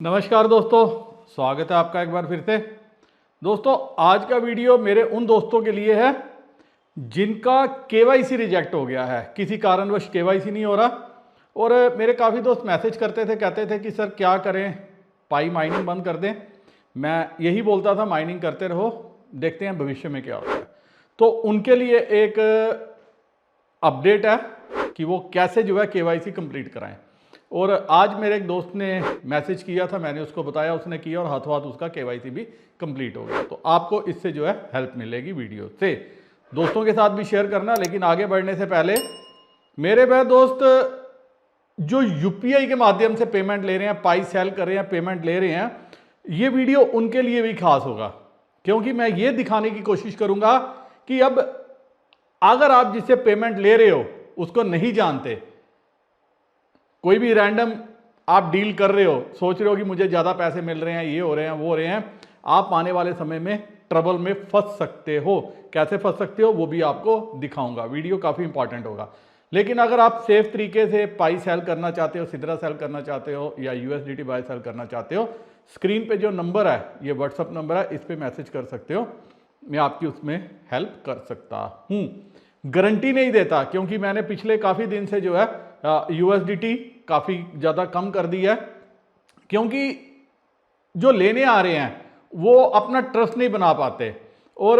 नमस्कार दोस्तों, स्वागत है आपका एक बार फिर से। दोस्तों, आज का वीडियो मेरे उन दोस्तों के लिए है जिनका केवाईसी रिजेक्ट हो गया है, किसी कारणवश केवाईसी नहीं हो रहा। और मेरे काफ़ी दोस्त मैसेज करते थे, कहते थे कि सर क्या करें, पाई माइनिंग बंद कर दें। मैं यही बोलता था माइनिंग करते रहो, देखते हैं भविष्य में क्या होता है। तो उनके लिए एक अपडेट है कि वो कैसे जो है केवाईसी कंप्लीट कराएं। और आज मेरे एक दोस्त ने मैसेज किया था, मैंने उसको बताया, उसने किया और हाथों हाथ उसका केवाईसी भी कंप्लीट हो गया। तो आपको इससे जो है हेल्प मिलेगी वीडियो से। दोस्तों के साथ भी शेयर करना। लेकिन आगे बढ़ने से पहले मेरे वह दोस्त जो यूपीआई के माध्यम से पेमेंट ले रहे हैं, पाई सेल कर रहे हैं, पेमेंट ले रहे हैं, ये वीडियो उनके लिए भी खास होगा, क्योंकि मैं ये दिखाने की कोशिश करूंगा कि अब अगर आप जिससे पेमेंट ले रहे हो उसको नहीं जानते, कोई भी रैंडम आप डील कर रहे हो, सोच रहे हो कि मुझे ज़्यादा पैसे मिल रहे हैं, ये हो रहे हैं, वो हो रहे हैं, आप आने वाले समय में ट्रबल में फंस सकते हो। कैसे फंस सकते हो वो भी आपको दिखाऊंगा। वीडियो काफ़ी इंपॉर्टेंट होगा। लेकिन अगर आप सेफ तरीके से पाई सेल करना चाहते हो, सिद्रा सेल करना चाहते हो या यूएसडीटी बाय सेल करना चाहते हो, स्क्रीन पे जो नंबर है, ये व्हाट्सअप नंबर है, इस पर मैसेज कर सकते हो। मैं आपकी उसमें हेल्प कर सकता हूँ। गारंटी नहीं देता, क्योंकि मैंने पिछले काफ़ी दिन से जो है यूएसडीटी काफ़ी ज़्यादा कम कर दी है, क्योंकि जो लेने आ रहे हैं वो अपना ट्रस्ट नहीं बना पाते। और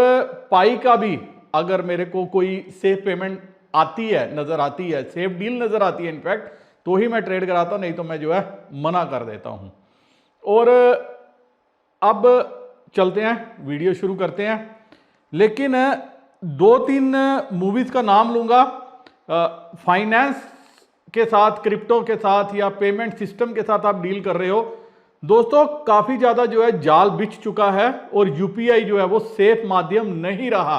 पाई का भी अगर मेरे को कोई सेफ पेमेंट आती है, नज़र आती है, सेफ डील नज़र आती है इनफैक्ट, तो ही मैं ट्रेड कराता, नहीं तो मैं जो है मना कर देता हूँ। और अब चलते हैं, वीडियो शुरू करते हैं। लेकिन दो तीन मूवीज़ का नाम लूँगा, फाइनेंस के साथ, क्रिप्टो के साथ या पेमेंट सिस्टम के साथ आप डील कर रहे हो। दोस्तों, काफ़ी ज़्यादा जो है जाल बिछ चुका है और यूपीआई जो है वो सेफ माध्यम नहीं रहा।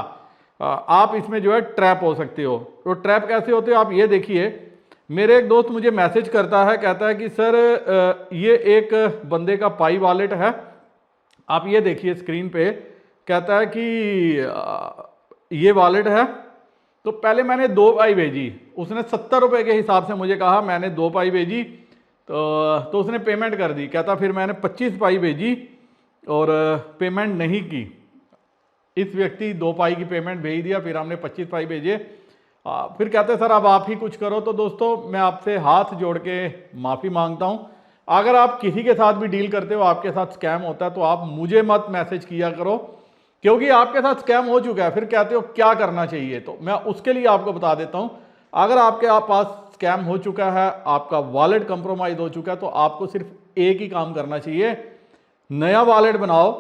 आप इसमें जो है ट्रैप हो सकते हो। तो ट्रैप कैसे होते हो आप ये देखिए। मेरे एक दोस्त मुझे मैसेज करता है, कहता है कि सर ये एक बंदे का पाई वॉलेट है, आप ये देखिए स्क्रीन पे, कहता है कि ये वॉलेट है। तो पहले मैंने 2 पाई भेजी, उसने 70 रुपये के हिसाब से मुझे कहा, मैंने 2 पाई भेजी तो उसने पेमेंट कर दी। कहता फिर मैंने 25 पाई भेजी और पेमेंट नहीं की। इस व्यक्ति 2 पाई की पेमेंट भेज दिया, फिर हमने 25 पाई भेजे। फिर कहते सर अब आप ही कुछ करो। तो दोस्तों, मैं आपसे हाथ जोड़ के माफ़ी मांगता हूँ। अगर आप किसी के साथ भी डील करते हो, आपके साथ स्कैम होता है, तो आप मुझे मत मैसेज किया करो, क्योंकि आपके साथ स्कैम हो चुका है। फिर कहते हो क्या करना चाहिए, तो मैं उसके लिए आपको बता देता हूं। अगर आपके पास स्कैम हो चुका है, आपका वॉलेट कंप्रोमाइज हो चुका है, तो आपको सिर्फ एक ही काम करना चाहिए, नया वॉलेट बनाओ।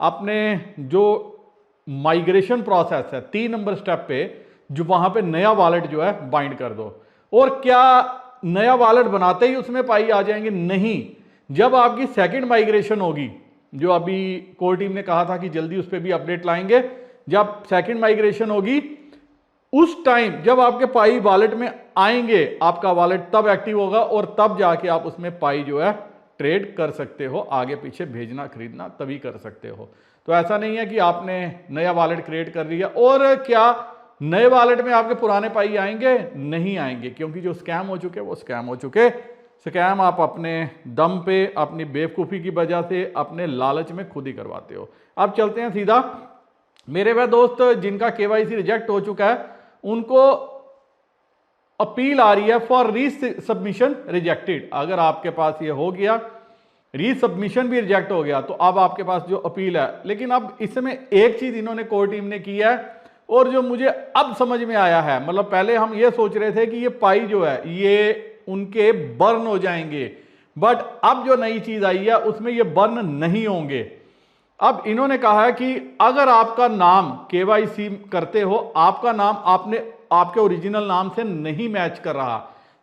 अपने जो माइग्रेशन प्रोसेस है 3 नंबर स्टेप पे, जो वहां पे नया वॉलेट जो है बाइंड कर दो। और क्या नया वॉलेट बनाते ही उसमें पाई आ जाएंगे? नहीं। जब आपकी सेकंड माइग्रेशन होगी, जो अभी कोर टीम ने कहा था कि जल्दी उस पर भी अपडेट लाएंगे, जब सेकंड माइग्रेशन होगी उस टाइम जब आपके पाई वॉलेट में आएंगे, आपका वॉलेट तब एक्टिव होगा और तब जाके आप उसमें पाई जो है ट्रेड कर सकते हो। आगे पीछे भेजना खरीदना तभी कर सकते हो। तो ऐसा नहीं है कि आपने नया वॉलेट क्रिएट कर लिया और क्या नए वॉलेट में आपके पुराने पाई आएंगे? नहीं आएंगे, क्योंकि जो स्कैम हो चुके वो स्कैम हो चुके। स्कैम आप अपने दम पे, अपनी बेवकूफ़ी की वजह से, अपने लालच में खुद ही करवाते हो। अब चलते हैं सीधा। मेरे वह दोस्त जिनका केवाईसी रिजेक्ट हो चुका है, उनको अपील आ रही है फॉर रीसबमिशन रिजेक्टेड। अगर आपके पास ये हो गया, रीसबमिशन भी रिजेक्ट हो गया, तो अब आपके पास जो अपील है। लेकिन अब इसमें एक चीज इन्होंने कोर टीम ने की है, और जो मुझे अब समझ में आया है, मतलब पहले हम ये सोच रहे थे कि ये पाई जो है ये उनके बर्न हो जाएंगे, बट अब जो नई चीज आई है उसमें ये बर्न नहीं होंगे। अब इन्होंने कहा है कि अगर आपका नाम केवाईसी करते हो, आपका नाम आपके ओरिजिनल नाम से नहीं मैच कर रहा,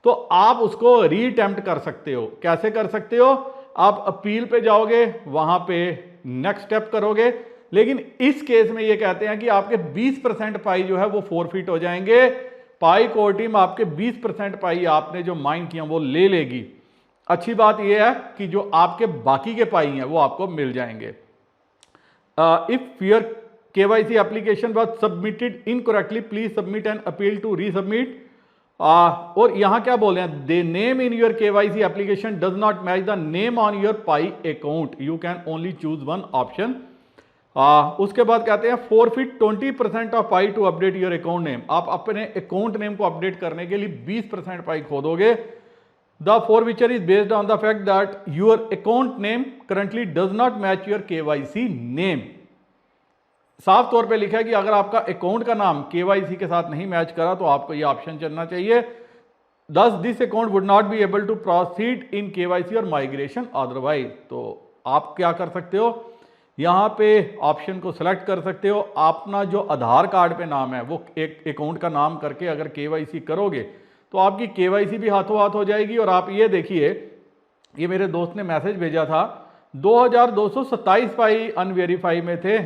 तो आप उसको रीअटेम्प्ट कर सकते हो। कैसे कर सकते हो? आप अपील पे जाओगे, वहां पे नेक्स्ट स्टेप करोगे, लेकिन इस केस में ये कहते हैं कि आपके 20% पाई जो है वो फोरफिट हो जाएंगे। पाई कोर टीम आपके 20% पाई आपने जो माइन किया वो ले लेगी। अच्छी बात यह है कि जो आपके बाकी के पाई हैं वो आपको मिल जाएंगे। If your KYC application was submitted incorrectly, please submit an appeal to resubmit. और यहां क्या बोल रहे हैं, the name in your KYC application does not match the name on your Pi account, you can only choose one option. उसके बाद कहते हैं forfeit 20% of Pi to update your account name, आप अपने अकाउंट नेम को update करने के लिए 20% पाई खो दोगे। The forfeiture is based on the fact that your account name currently does not match your KYC name. साफ तौर पे लिखा है कि अगर आपका अकाउंट का नाम केवाईसी के साथ नहीं मैच करा तो आपको ये ऑप्शन चलना चाहिए। Thus this account would not be able to proceed in KYC और माइग्रेशन अदरवाइज। तो आप क्या कर सकते हो, यहां पे ऑप्शन को सिलेक्ट कर सकते हो, अपना जो आधार कार्ड पे नाम है वो एक अकाउंट का नाम करके अगर केवाईसी करोगे तो आपकी केवाईसी भी हाथों हाथ हो जाएगी। और आप ये देखिए, ये मेरे दोस्त ने मैसेज भेजा था, 2227 पाई अनवेरीफाई में थे,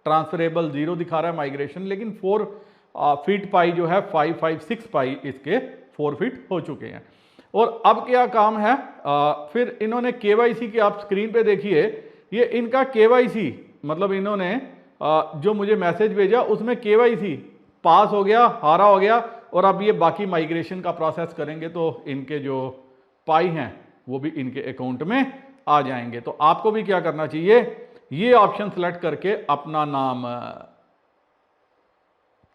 ट्रांसफरेबल 0 दिखा रहा है माइग्रेशन, लेकिन 4 फीट पाई जो है 556 पाई इसके 4 फीट हो चुके हैं। और अब क्या काम है, फिर इन्होंने केवाईसी की आप स्क्रीन पे देखिए, ये इनका केवाईसी मतलब इन्होंने जो मुझे मैसेज भेजा उसमें केवाईसी पास हो गया, हारा हो गया, और अब ये बाकी माइग्रेशन का प्रोसेस करेंगे तो इनके जो पाई हैं वो भी इनके अकाउंट में आ जाएंगे। तो आपको भी क्या करना चाहिए, ये ऑप्शन सेलेक्ट करके अपना नाम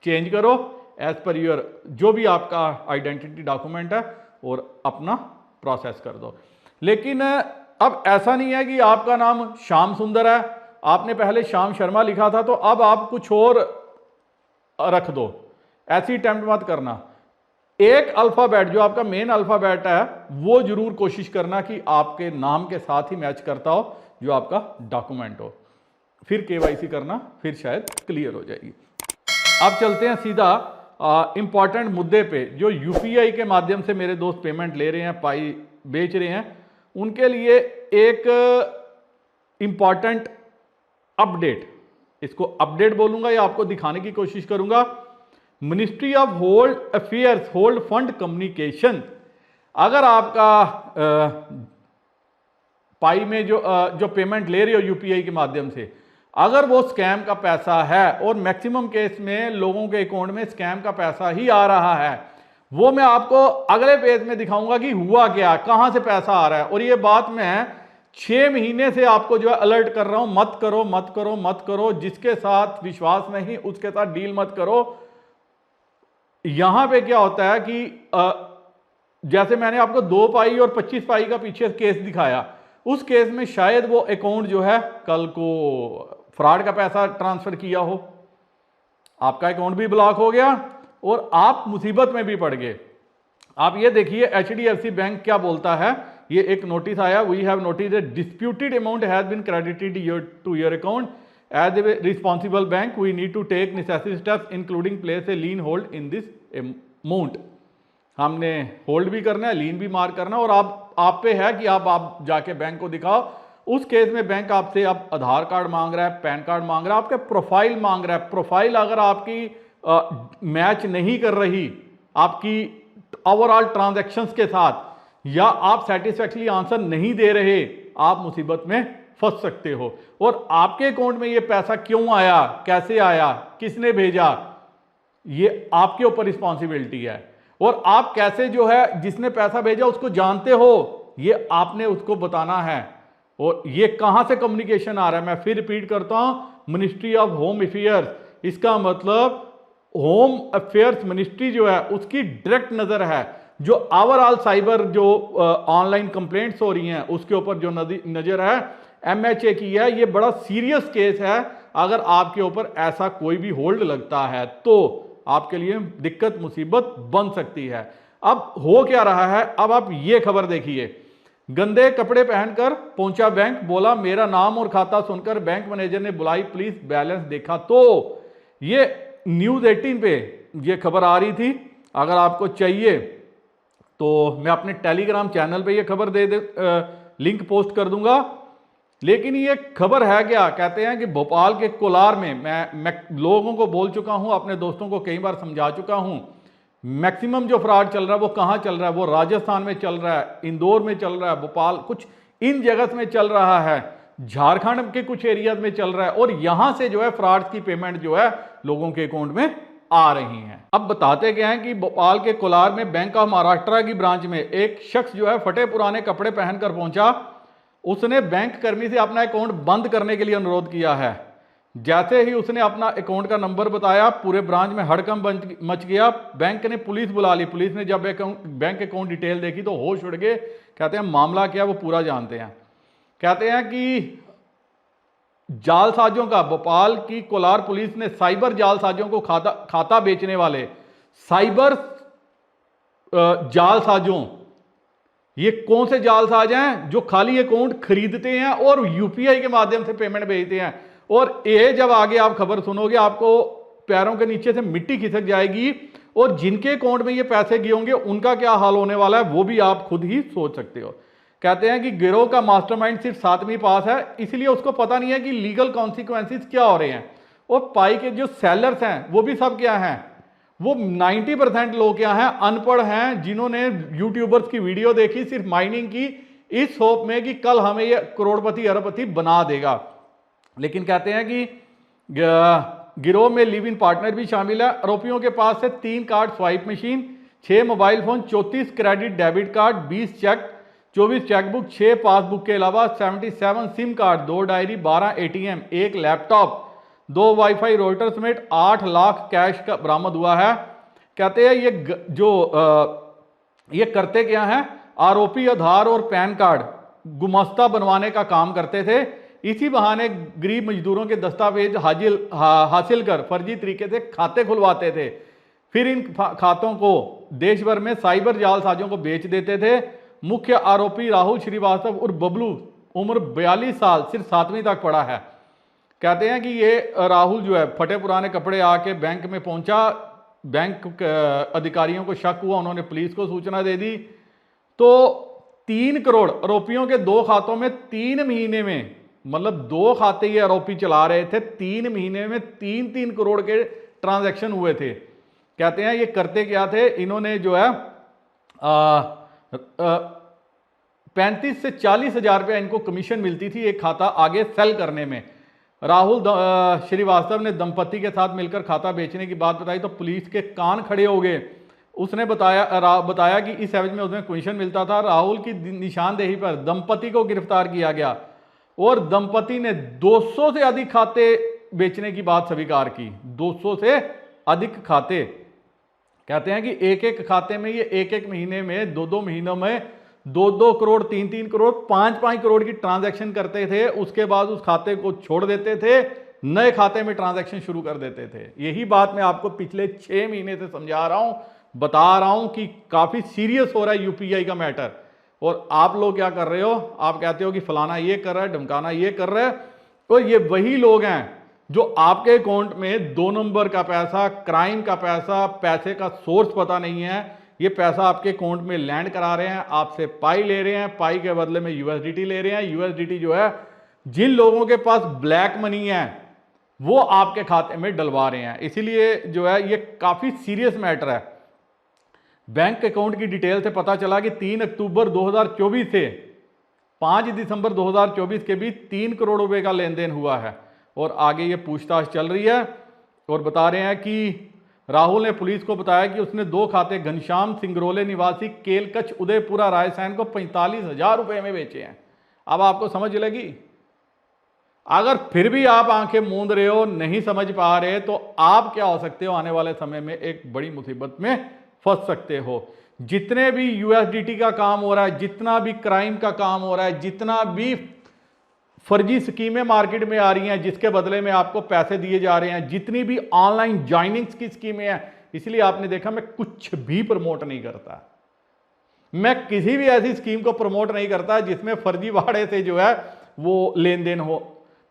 चेंज करो एज पर योर जो भी आपका आइडेंटिटी डॉक्यूमेंट है और अपना प्रोसेस कर दो। लेकिन अब ऐसा नहीं है कि आपका नाम श्याम सुंदर है, आपने पहले श्याम शर्मा लिखा था तो अब आप कुछ और रख दो, ऐसी अटेम्प्ट मत करना। एक अल्फाबेट जो आपका मेन अल्फाबेट है वो जरूर कोशिश करना कि आपके नाम के साथ ही मैच करता हो जो आपका डॉक्यूमेंट हो, फिर केवाईसी करना फिर शायद क्लियर हो जाएगी। अब चलते हैं सीधा इंपॉर्टेंट मुद्दे पे, जो यूपीआई के माध्यम से मेरे दोस्त पेमेंट ले रहे हैं, पाई बेच रहे हैं, उनके लिए एक इंपॉर्टेंट अपडेट, इसको अपडेट बोलूंगा या आपको दिखाने की कोशिश करूंगा। Ministry of hold affairs hold fund communication, अगर आपका पाई में जो पेमेंट ले रहे हो यूपीआई के माध्यम से, अगर वो स्कैम का पैसा है, और मैक्सिमम केस में लोगों के अकाउंट में स्कैम का पैसा ही आ रहा है, वो मैं आपको अगले पेज में दिखाऊंगा कि हुआ क्या, कहां से पैसा आ रहा है। और ये बात मैं 6 महीने से आपको जो है अलर्ट कर रहा हूं, मत करो मत करो मत करो, जिसके साथ विश्वास नहीं उसके साथ डील मत करो। यहां पे क्या होता है कि जैसे मैंने आपको 2 पाई और 25 पाई का पीछे केस दिखाया, उस केस में शायद वो अकाउंट जो है कल को फ्रॉड का पैसा ट्रांसफर किया हो, आपका अकाउंट भी ब्लॉक हो गया और आप मुसीबत में भी पड़ गए। आप ये देखिए HDFC बैंक क्या बोलता है, ये एक नोटिस आया, we have notice a disputed amount has been credited to your account as a responsible bank, we need to take necessary steps including place a lien hold in this amount. हमने hold भी करना है, लीन भी मार करना, और आप पे है कि आप जाके बैंक को दिखाओ। उस केस में बैंक आपसे अब आधार कार्ड मांग रहा है, पैन कार्ड मांग रहा है, आपके प्रोफाइल मांग रहा है। प्रोफाइल अगर आपकी मैच नहीं कर रही आपकी ओवरऑल ट्रांजैक्शंस के साथ, या आप सेटिस्फैक्टरी आंसर नहीं दे रहे, आप मुसीबत में फंस सकते हो। और आपके अकाउंट में ये पैसा क्यों आया, कैसे आया, किसने भेजा, ये आपके ऊपर रिस्पॉन्सिबिलिटी है। और आप कैसे जो है जिसने पैसा भेजा उसको जानते हो, ये आपने उसको बताना है। और ये कहां से कम्युनिकेशन आ रहा है, मैं फिर रिपीट करता हूं, मिनिस्ट्री ऑफ होम अफेयर्स, इसका मतलब होम अफेयर्स मिनिस्ट्री जो है उसकी डायरेक्ट नजर है। जो ओवरऑल साइबर जो ऑनलाइन कंप्लेंट्स हो रही हैं उसके ऊपर जो नजर है MHA की है। ये बड़ा सीरियस केस है, अगर आपके ऊपर ऐसा कोई भी होल्ड लगता है तो आपके लिए दिक्कत मुसीबत बन सकती है। अब हो क्या रहा है, अब आप ये खबर देखिए, गंदे कपड़े पहनकर पहुंचा बैंक, बोला मेरा नाम और खाता सुनकर बैंक मैनेजर ने बुलाई प्लीज बैलेंस देखा। तो ये न्यूज़ 18 पे ये खबर आ रही थी, अगर आपको चाहिए तो मैं अपने टेलीग्राम चैनल पे ये खबर लिंक पोस्ट कर दूंगा। लेकिन ये खबर है क्या, कहते हैं कि भोपाल के कोलार में, मैं लोगों को बोल चुका हूं, अपने दोस्तों को कई बार समझा चुका हूं, मैक्सिमम जो फ्रॉड चल रहा है वो कहां चल रहा है, वो राजस्थान में चल रहा है, इंदौर में चल रहा है, भोपाल, कुछ इन जगह में चल रहा है, झारखंड के कुछ एरिया में चल रहा है। और यहां से जो है फ्रॉड की पेमेंट जो है लोगों के अकाउंट में आ रही हैं। अब बताते क्या हैं कि भोपाल के कोलार में बैंक ऑफ महाराष्ट्र की ब्रांच में एक शख्स जो है फटे पुराने कपड़े पहनकर पहुंचा। उसने बैंक कर्मी से अपना अकाउंट बंद करने के लिए अनुरोध किया है। जैसे ही उसने अपना अकाउंट का नंबर बताया, पूरे ब्रांच में हड़कंप मच गया। बैंक ने पुलिस बुला ली। पुलिस ने जब बैंक अकाउंट डिटेल देखी तो होश उड़ गए। कहते हैं मामला क्या, वो पूरा जानते हैं। कहते हैं कि जालसाजों का, भोपाल की कोलार पुलिस ने साइबर जालसाजों को खाता बेचने वाले साइबर जालसाजों, ये कौन से जालसाज हैं जो खाली अकाउंट खरीदते हैं और यूपीआई के माध्यम से पेमेंट भेजते हैं। और ये जब आगे आप खबर सुनोगे आपको पैरों के नीचे से मिट्टी खिसक जाएगी। और जिनके अकाउंट में ये पैसे गए होंगे उनका क्या हाल होने वाला है वो भी आप खुद ही सोच सकते हो। कहते हैं कि गिरोह का मास्टरमाइंड सिर्फ 7वीं पास है, इसलिए उसको पता नहीं है कि लीगल कॉन्सिक्वेंसेस क्या हो रहे हैं। और पाई के जो सेलर्स हैं वो भी सब क्या हैं, वो 90% लोग क्या हैं, अनपढ़ हैं, जिन्होंने यूट्यूबर्स की वीडियो देखी सिर्फ माइनिंग की, इस होप में कि कल हमें ये करोड़पति अरबपति बना देगा। लेकिन कहते हैं कि गिरोह में लिव इन पार्टनर भी शामिल है। आरोपियों के पास से 3 card swipe machine, 6 mobile phone, 34 credit debit card, 20 cheque, 24 chequebook, 6 passbook के अलावा 77 SIM card, 2 diary, 12 ATM, 1 laptop, 2 wifi router समेत 8 लाख कैश का बरामद हुआ है। कहते हैं ये करते क्या है, आरोपी आधार और पैन कार्ड गुमस्ता बनवाने का काम करते थे। इसी बहाने गरीब मजदूरों के दस्तावेज हासिल कर फर्जी तरीके से खाते खुलवाते थे। फिर इन खातों को देश भर में साइबर जालसाजों को बेच देते थे। मुख्य आरोपी राहुल श्रीवास्तव और बबलू, उम्र 42 साल, सिर्फ 7वीं तक पढ़ा है। कहते हैं कि ये राहुल जो है फटे पुराने कपड़े आके बैंक में पहुंचा। बैंक अधिकारियों को शक हुआ, उन्होंने पुलिस को सूचना दे दी। तो 3 करोड़ आरोपियों के 2 खातों में 3 महीने में, मतलब 2 खाते ये आरोपी चला रहे थे, 3 महीने में 3-3 करोड़ के ट्रांजैक्शन हुए थे। कहते हैं ये करते क्या थे, इन्होंने जो है 35 से 40 हजार रुपया इनको कमीशन मिलती थी एक खाता आगे सेल करने में। राहुल श्रीवास्तव ने दंपति के साथ मिलकर खाता बेचने की बात बताई तो पुलिस के कान खड़े हो गए। उसने बताया कि इस एवज में उसमें कमीशन मिलता था। राहुल की निशानदेही पर दंपति को गिरफ्तार किया गया और दंपति ने 200 से अधिक खाते बेचने की बात स्वीकार की। 200 से अधिक खाते। कहते हैं कि एक खाते में ये एक महीने में, 2 महीनों में 2 करोड़, 3 करोड़, 5 करोड़ की ट्रांजैक्शन करते थे। उसके बाद उस खाते को छोड़ देते थे, नए खाते में ट्रांजैक्शन शुरू कर देते थे। यही बात मैं आपको पिछले 6 महीने से समझा रहा हूं, बता रहा हूं कि काफी सीरियस हो रहा है यूपीआई का मैटर। और आप लोग क्या कर रहे हो, आप कहते हो कि फलाना ये कर रहा है, ढमकाना ये कर रहा है। तो ये वही लोग हैं जो आपके अकाउंट में 2 नंबर का पैसा, क्राइम का पैसा, पैसे का सोर्स पता नहीं है, ये पैसा आपके अकाउंट में लैंड करा रहे हैं, आपसे पाई ले रहे हैं, पाई के बदले में यूएसडीटी ले रहे हैं। यूएसडीटी जो है, जिन लोगों के पास ब्लैक मनी है वो आपके खाते में डलवा रहे हैं। इसीलिए जो है ये काफी सीरियस मैटर है। बैंक अकाउंट की डिटेल से पता चला कि 3 अक्टूबर 2024 से 5 दिसंबर 2024 के बीच 3 करोड़ रुपए का लेन देन हुआ है। और आगे ये पूछताछ चल रही है। और बता रहे हैं कि राहुल ने पुलिस को बताया कि उसने 2 खाते घनश्याम सिंगरौली निवासी केलकच उदयपुरा रायसेन को 45,000 रुपए में बेचे हैं। अब आपको समझ लगी। अगर फिर भी आप आंखें मूंद रहे हो, नहीं समझ पा रहे, तो आप क्या हो सकते हो, आने वाले समय में एक बड़ी मुसीबत में फंस सकते हो। जितने भी यूएसडीटी का काम हो रहा है, जितना भी क्राइम का काम हो रहा है, जितना भी फर्जी स्कीमें मार्केट में आ रही हैं जिसके बदले में आपको पैसे दिए जा रहे हैं, जितनी भी ऑनलाइन ज्वाइनिंग्स की स्कीमें हैं, इसलिए आपने देखा मैं कुछ भी प्रमोट नहीं करता। मैं किसी भी ऐसी स्कीम को प्रमोट नहीं करता जिसमें फर्जीवाड़े से जो है वो लेन देन हो।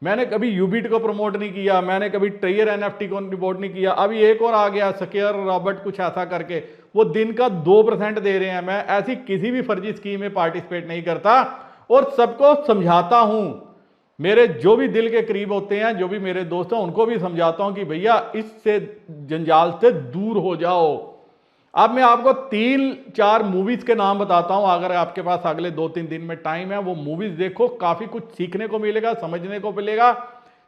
मैंने कभी यूबिट को प्रमोट नहीं किया, मैंने कभी ट्रेयर एनएफटी को रिपोर्ट नहीं किया। अभी एक और आ गया स्क्वायर रॉबर्ट कुछ ऐसा करके, वो दिन का 2% दे रहे हैं। मैं ऐसी किसी भी फर्जी स्कीम में पार्टिसिपेट नहीं करता और सबको समझाता हूं। मेरे जो भी दिल के करीब होते हैं, जो भी मेरे दोस्त हैं, उनको भी समझाता हूं कि भैया इससे जंजाल से दूर हो जाओ। अब मैं आपको 3-4 मूवीज के नाम बताता हूं। अगर आपके पास अगले 2-3 दिन में टाइम है, वो मूवीज देखो, काफी कुछ सीखने को मिलेगा, समझने को मिलेगा।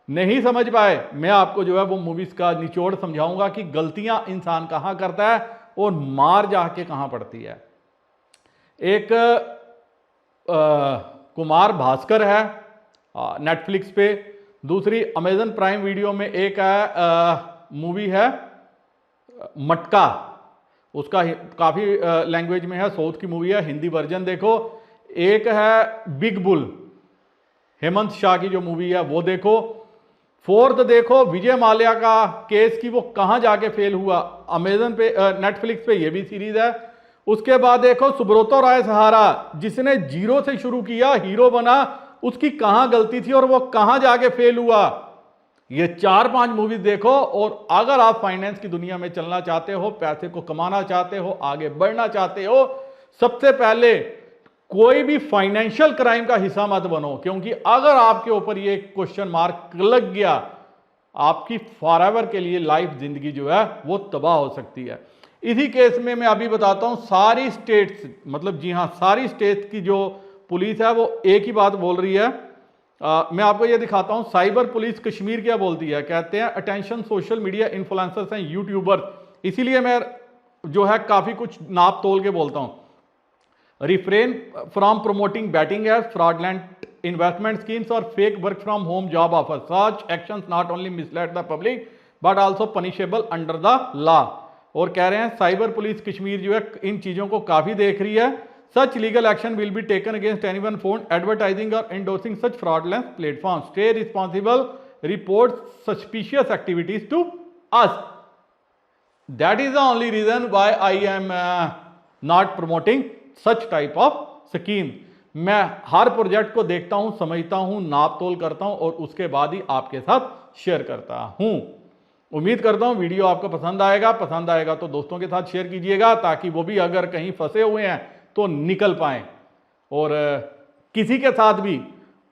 नहीं समझ पाए, मैं आपको जो है वो मूवीज का निचोड़ समझाऊंगा कि गलतियां इंसान कहां करता है और मार जाके कहां पड़ती है। एक कुमार भास्कर है नेटफ्लिक्स पे, दूसरी अमेजन प्राइम वीडियो में एक है मूवी है मटका, उसका काफ़ी लैंग्वेज में है, साउथ की मूवी है, हिंदी वर्जन देखो। एक है बिग बुल, हेमंत शाह की जो मूवी है वो देखो। फोर्थ देखो विजय माल्या का केस की वो कहां जाके फेल हुआ, अमेजन पे नेटफ्लिक्स पे ये भी सीरीज है। उसके बाद देखो सुब्रतो राय सहारा, जिसने जीरो से शुरू किया हीरो बना, उसकी कहां गलती थी और वो कहां जाके फेल हुआ। ये 4-5 मूवीज देखो, और अगर आप फाइनेंस की दुनिया में चलना चाहते हो, पैसे को कमाना चाहते हो, आगे बढ़ना चाहते हो, सबसे पहले कोई भी फाइनेंशियल क्राइम का हिस्सा मत बनो, क्योंकि अगर आपके ऊपर ये क्वेश्चन मार्क लग गया, आपकी फॉरएवर के लिए लाइफ जिंदगी जो है वो तबाह हो सकती है। इसी केस में मैं अभी बताता हूं, सारी स्टेट्स, मतलब जी हां सारी स्टेट्स की जो पुलिस है वो एक ही बात बोल रही है। मैं आपको ये दिखाता हूं, साइबर पुलिस कश्मीर क्या बोलती है। कहते हैं attention social media influencers and YouTuber, इसीलिए मैं जो है काफी कुछ नाप तोल के बोलता हूं। Refrain from promoting betting apps, fraudulent investment schemes और fake work from home job offer. Such actions not only mislead the public but also punishable under the law. और कह रहे हैं साइबर पुलिस कश्मीर जो है इन चीजों को काफी देख रही है। Such legal action will be taken against anyone found advertising or endorsing such fraudulent platforms. Stay responsible. Report suspicious activities to us. That is the only reason why I am not promoting such type of scheme. मैं हर project को देखता हूं, समझता हूं, नाप तोल करता हूं और उसके बाद ही आपके साथ शेयर करता हूं। उम्मीद करता हूं वीडियो आपको पसंद आएगा तो दोस्तों के साथ शेयर कीजिएगा, ताकि वो भी अगर कहीं फंसे हुए हैं तो निकल पाएं। और किसी के साथ भी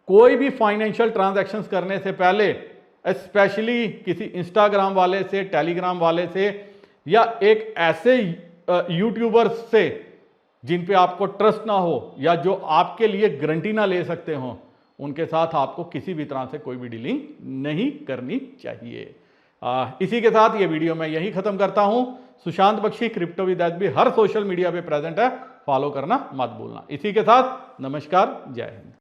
कोई भी फाइनेंशियल ट्रांजैक्शंस करने से पहले, स्पेशली किसी इंस्टाग्राम वाले से, टेलीग्राम वाले से, या एक ऐसे यूट्यूबर से जिन पे आपको ट्रस्ट ना हो या जो आपके लिए गारंटी ना ले सकते हो, उनके साथ आपको किसी भी तरह से कोई भी डीलिंग नहीं करनी चाहिए। इसी के साथ ये वीडियो मैं यही खत्म करता हूं। Sushant Bakshi crypto with SB हर सोशल मीडिया पे प्रेजेंट है, फॉलो करना मत भूलना। इसी के साथ नमस्कार, जय हिंद।